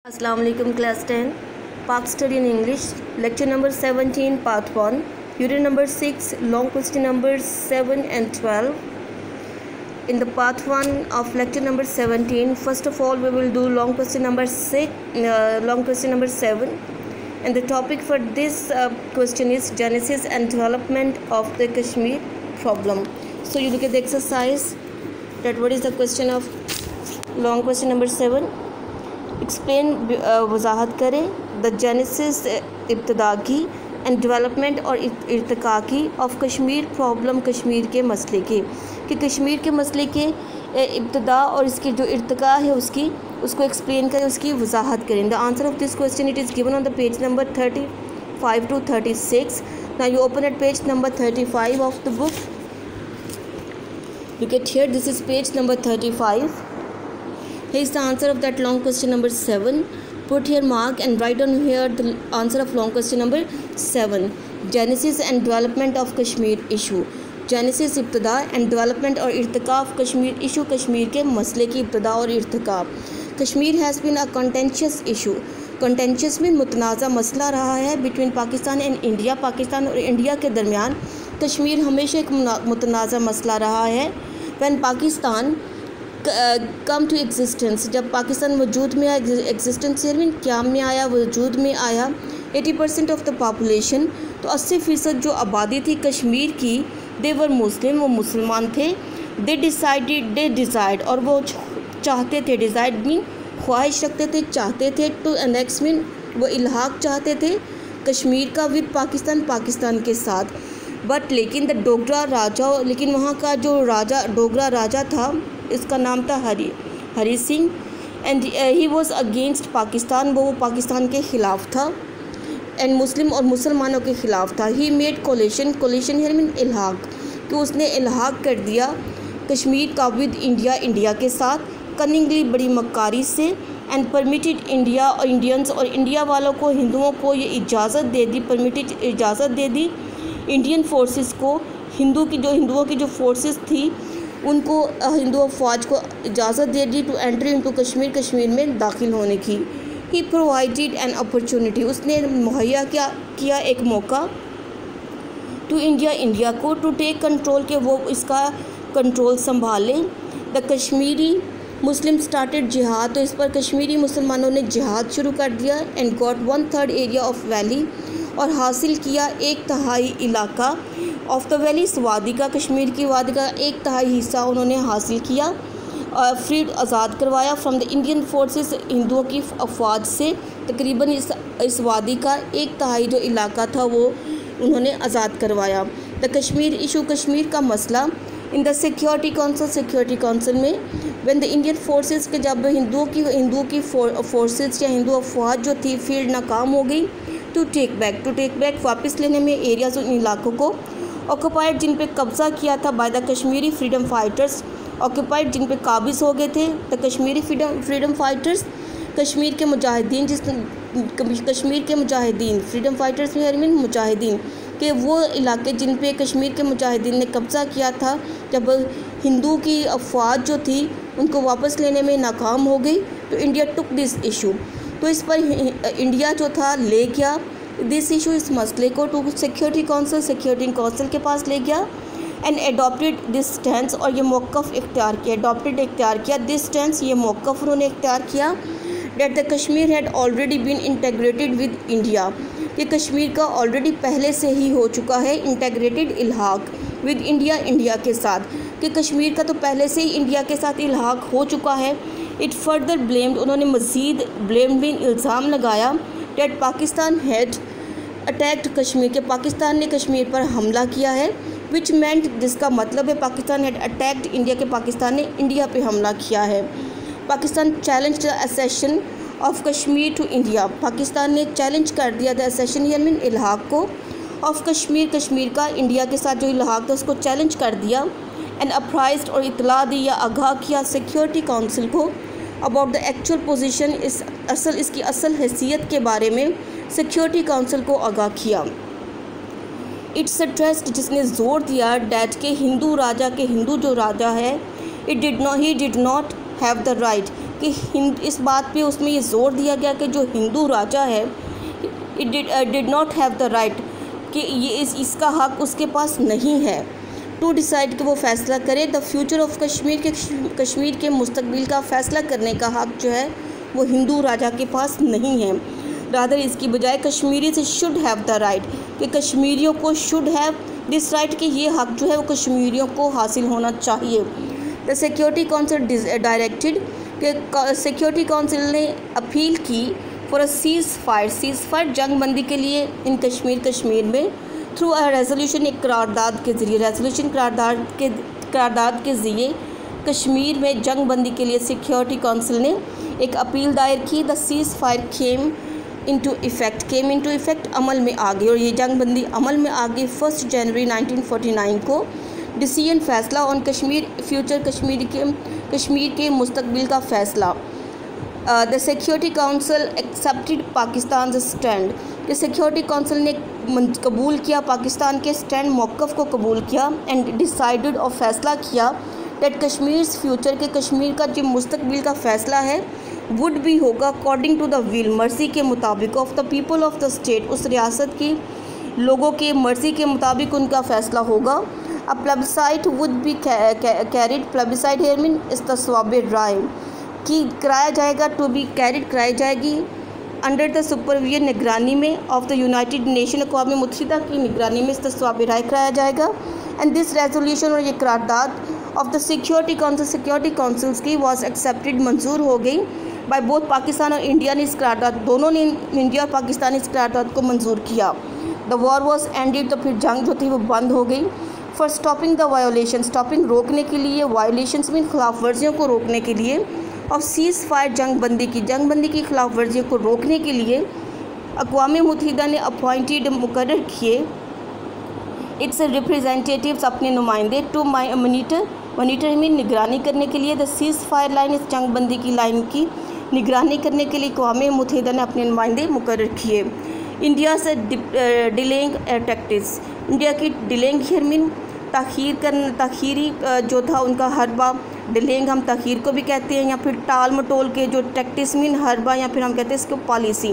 Assalamu alaikum class 10 Park Study in English lecture number 17 part 1 unit number 6 long question numbers 7 and 12. In the part 1 of lecture number 17, first of all we will do long question number 7, and the topic for this question is genesis and development of the Kashmir problem. So you look at the exercise that what is the question of long question number 7. Explain वजाहत करें the genesis इब्तदा की and development और इर्तिका की of Kashmir problem Kashmir के मसले की कि कश्मीर के मसले के इब्तदा और इसकी जो इर्तिका है उसको एक्सप्लेन करें, उसकी वजाहत करें. The answer of this question it is given on the page number 35 to 36. Now you open at page number 35 of the book. Look at here, this is page number 35. Here is the answer of that long question number 7. Put here mark and write down here the answer of long question number 7. Genesis and development of Kashmir issue. Genesis इब्तदा and development और Irtika of Kashmir issue. Kashmir के मसले की इब्तदा और Irtika. Kashmir has been a contentious issue. Contentious में मुतनाज़ा मसला रहा है between Pakistan and India. Pakistan और इंडिया के दरमियान कश्मीर हमेशा एक मुतनाज़ा मसला रहा है. When Pakistan come to existence, जब पाकिस्तान वजूद में आया, एग्जिस्टेंस मीन क्या में आया, वजूद में आया, 80% ऑफ द पॉपुलेशन, तो 80% जो आबादी थी कश्मीर की, दे वर मुस्लिम, वो मुसलमान थे. दे डिसाइड और वो चाहते थे, डिसाइड मीन ख्वाहिश रखते थे, चाहते थे, टू एनेक्स मीन वो इल्हाक चाहते थे कश्मीर का विद पाकिस्तान के साथ. बट लेकिन द डोगरा राजा, लेकिन वहाँ का जो डोगरा राजा था, इसका नाम था Hari Singh, and he was against Pakistan, वो पाकिस्तान के ख़िलाफ़ था, एंड मुस्लिम और मुसलमानों के ख़िलाफ़ था. ही मेड कोलिशन है मीन इल्हाक, कि उसने इल्हाक कर दिया कश्मीर का विद इंडिया के साथ कनिंगली, बड़ी मक्कारी से, एंड परमिटेड इंडिया और इंडियंस और इंडिया वालों को, हिंदुओं को ये इजाज़त दे दी, इजाज़त दे दी इंडियन फोर्सेस को, हिंदुओं की जो फोर्सेस थी उनको, हिंदू फ़ौज को इजाज़त दे दी टू एंटर इनटू कश्मीर में दाखिल होने की. ही प्रोवाइडेड एन अपॉर्चुनिटी, उसने मुहैया किया एक मौका टू इंडिया को टू टेक कंट्रोल, के वो इसका कंट्रोल संभालें. The Kashmiri Muslim started jihad, तो इस पर कश्मीरी मुसलमानों ने जिहाद शुरू कर दिया. And got 1/3 area of valley, और हासिल किया 1/3 इलाका ऑफ द वैली, इस वादी का, कश्मीर की वादी का 1/3 हिस्सा उन्होंने हासिल किया. फ्रीड आज़ाद करवाया फ्रॉम द इंडियन फोर्सेस, हिंदुओं की अफवाज से तकरीबन इस वादी का 1/3 जो इलाका था वो उन्होंने आज़ाद करवाया. द कश्मीर इशू, कश्मीर का मसला इन द सिक्योरिटी काउंसिल में, व्हेन द इंडियन फोर्सेस के, जब हिंदुओं की फोर्सेस या हिंदू अफवाज जो थी फील्ड नाकाम हो गई, टू टेक बैक वापस लेने में एरियाज, उन इलाकों को. ऑक्यूपाइड, जिन पे कब्ज़ा किया था by the Kashmiri freedom fighters, occupied जिन पे काबिज हो गए थे the Kashmiri freedom fighters, Kashmir के मुजाहिदीन, फ्रीडम फाइटर्स में मीन मुजाहिदीन के वो इलाके जिन पे कश्मीर के मुजाहिदीन ने कब्ज़ा किया था, जब हिंदू की अफवाज जो थी उनको वापस लेने में नाकाम हो गई, तो इंडिया टुक दिस इशू, तो इस पर इंडिया जो था ले गया दिस इशू, इस मसले को टू सिक्योरिटी काउंसिल के पास ले गया. एंड एडॉप्टेड दिस स्टैंस, और ये मौक़िफ़ इख्तियार किया, दिस स्टैंस, ये मौक़िफ़ उन्होंने इख्तियार किया. That the Kashmir had already been integrated with India, कि कश्मीर का ऑलरेडी पहले से ही हो चुका है इंटेग्रेटेड इल्हाक विद इंडिया के साथ, कि कश्मीर का तो पहले से ही इंडिया के साथ इल्हाक हो चुका है. इट फर्दर ब्लेम्ड, उन्होंने मज़ीद ब्लेम्ड मीन इल्ज़ाम लगाया, that Pakistan had attacked Kashmir, के पाकिस्तान ने कश्मीर पर हमला किया है, विच मेंट, जिसका मतलब है पाकिस्तान हैड अटैक्ड इंडिया, के पाकिस्तान ने इंडिया पे हमला किया है. Pakistan challenge the accession of Kashmir to India, Pakistan ने चैलेंज कर दिया था एसेशन या मीन इल्हाक को, ऑफ कश्मीर का इंडिया के साथ जो इल्हाक था उसको चैलेंज कर दिया. एंड अप्राइज्ड, और इतला दी या आगाह किया सिक्योरिटी काउंसिल को अबाउट द एक्चुअल पोजीशन, इसकी असल हैसियत के बारे में सिक्योरिटी काउंसिल को आगाह किया. इट्स स्ट्रेस्ड, जिसने ज़ोर दिया डैट के हिंदू जो राजा है, he did not have the right, कि इस बात पे उसमें ये जोर दिया गया कि जो हिंदू राजा है it did not have the right, कि ये इसका हक उसके पास नहीं है टू डिसाइड कि वो फ़ैसला करे द फ्यूचर ऑफ कश्मीर के मुस्तकबिल का फ़ैसला करने का हक जो है वो हिंदू राजा के पास नहीं है। रादर इसकी बजाय कश्मीरी से शुड हैव द राइट, कि कश्मीरियों को शुड हैव दिस राइट, कि ये हक जो है वो कश्मीरियों को हासिल होना चाहिए। द सिक्योरिटी काउंसिल डायरेक्टेड, कि सिक्योरिटी काउंसिल ने अपील की फॉर अ सीज़ फायर जंगबंदी के लिए इन कश्मीर में थ्रू अ रेजोल्यूशन, एक करारदाद के ज़रिए करारदाद के ज़रिए कश्मीर में जंगबंदी के लिए सिक्योरिटी काउंसिल ने एक अपील दायर की। The ceasefire came into effect अमल में आ गई, और ये जंगबंदी अमल में आ गई 1 जनवरी 1949 को। डिसीजन फैसला ऑन कश्मीर फ्यूचर, कश्मीर के मुस्तकबिल का फ़ैसला। The security council accepted Pakistan stand, कि सिक्योरिटी काउंसिल ने कबूल किया पाकिस्तान के स्टैंड मौक़िफ़ को कबूल किया। एंड डिसाइडेड, और फैसला किया दैट कश्मीर्स फ्यूचर, के कश्मीर का जो मुस्तकबिल का फ़ैसला है वुड भी होगा अकॉर्डिंग टू द विल, मर्ज़ी के मुताबिक, of the people of the state, उस रियासत की लोगों के मर्ज़ी के मुताबिक उनका फ़ैसला होगा। A plebiscite would be carried, plebiscite here mean इस्तिस्वाब राय, कि कराया जाएगा, टू बी कैरिड कराई जाएगी अंडर द सुपरविजन, निगरानी में, ऑफ द यूनाइटेड नेशन, अक़वाम मुत्तहिदा की निगरानी में इस्तिस्वाब राय कराया जाएगा। एंड दिस रेजोल्यूशन, और ये करारदाद ऑफ द सिक्योरिटी काउंसिल्स की वॉज एक्सेप्टेड, मंजूर हो गई बाय बोथ पाकिस्तान और इंडिया ने इस करारदाद, दोनों ने, इंडिया और पाकिस्तान इस करारदाद को मंजूर किया। द वॉर वॉज एंडेड, तो फिर जंग जो थी वो बंद हो गई। For stopping the violation, stopping रोकने के लिए, वायोलेशंस में खिलाफ वर्जियों को रोकने के लिए, और सीज़ फायर जंगबंदी की खिलाफ वर्जियों को रोकने के लिए अक़वाम मुत्तहिदा ने अपॉइंटेड, मुकर्रर किए इट्स रिप्रेजेंटेटिव्स, अपने नुमाइंदे, टू मॉनिटर में निगरानी करने के लिए। द सीज़ फायर लाइन, इस जंगबंदी की लाइन की निगरानी करने के लिए अक़वाम मुत्तहिदा ने अपने नुमाइंदे मुकर्रर किए। इंडिया से डिलेइंग टैक्टिक्स, इंडिया की डिलेइंग हियर मीन ताख़ीरी जो था उनका हरबा, डिलेइंग हम ताख़ीर को भी कहते हैं, या फिर टाल मटोल के जो टैक्टिक्स मीन हरबा, या फिर हम कहते हैं इसको पॉलिसी,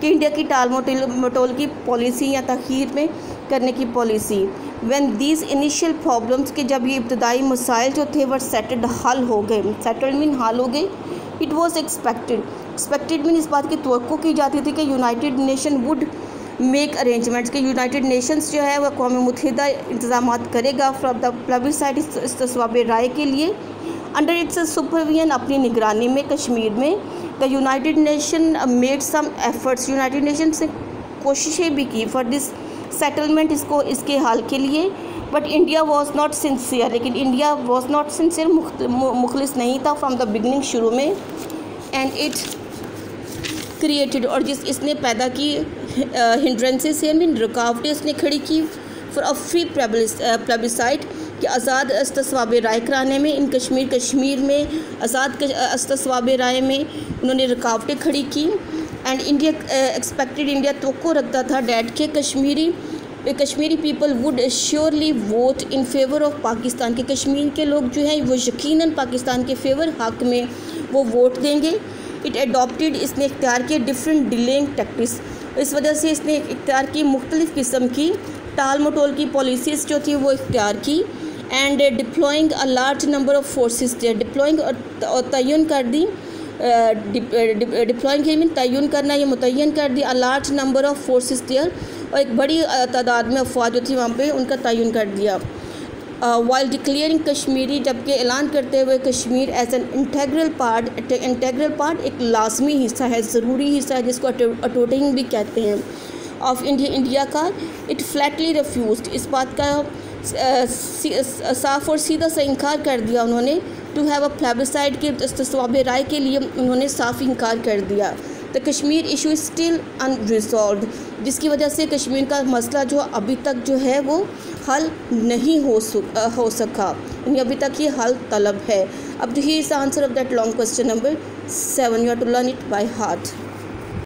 कि इंडिया की टाल मटोल की पॉलिसी या ताख़ीर में करने की policy. When these initial problems, के जब ये इब्तदाई मसाइल जो थे वह सेटल्ड, हल हो गए, सेटल्ड मीन हल हो गए। इट वॉज एक्सपेक्टेड मीन इस बात की तवक्को की जाती थी कि United nation would make arrangements, के यूनाइटेड नेशंस जो है वह अक़वाम मुत्तहिदा इंतज़ाम करेगा फ्रॉम द प्लेबिसाइट, इस्तिस्वाब राय के लिए, अंडर इट्स सुपरविजन, अपनी निगरानी में कश्मीर में। The united nation made some efforts, united nation से कोशिशें भी की फॉर दिस सेटलमेंट, इसके हल के लिए। But India was not sincere, लेकिन इंडिया वॉज नॉट सिंसियर, मुखलिस नहीं था फ्रॉम द बिगनिंग, शुरू में। एंड इट क्रिएटेड, और इसने पैदा की हिंड्रेंसेस है, मीन रुकावटें इसने खड़ी की फॉर अ फ्री प्लेबिसाइट, कि आज़ाद इस्तिस्वाब राय कराने में, इन कश्मीर में आज़ाद इस्तिस्वाब राय में उन्होंने रुकावटें खड़ी की। एंड इंडिया एक्सपेक्टेड, इंडिया तवक्को रखता था डैट के Kashmiri people would surely vote in favour of Pakistan, के कश्मीर के लोग जो हैं वो यकीनन पाकिस्तान के फेवर हक में वो वोट देंगे। इट एडॉप्टेड, इसने इख्तियार किए डिफरेंट डिलेइंग टैक्टिक्स, इस वजह से इसने इख्तियार की मुख्तलिफ़ किस्म की टाल मटोल की पॉलिसीज़ जो थी वो इख्तियार की। And deploying a large number of forces there, deploying और तयन कर दी, डिप्लॉइंग मीन तयन करना, ये मुतयन कर दी, a large number of forces there, और एक बड़ी तादाद में अफवाज जो थी वहाँ पे उनका तयन कर दिया। वाइल डिक्लेयरिंग कश्मीरी, जबकि ऐलान करते हुए Kashmir as an integral part, एक लाजमी हिस्सा है, ज़रूरी हिस्सा है, जिसको अटोटिंग भी कहते हैं, ऑफ इंडिया का। इट फ्लैटली रिफ्यूज़ड, इस बात का साफ और सीधा सा इनकार कर दिया उन्होंने, टू हैव अ प्लेबिसाइट, के इस्तिस्वाब राय के लिए उन्होंने साफ इनकार कर दिया। The Kashmir issue is still unresolved, जिसकी वजह से कश्मीर का मसला जो अभी तक जो है वो हल नहीं हो सका, यानी अभी तक ये हल तलब है। अब जो ही इस answer of that long question number 7, you have to learn it by heart.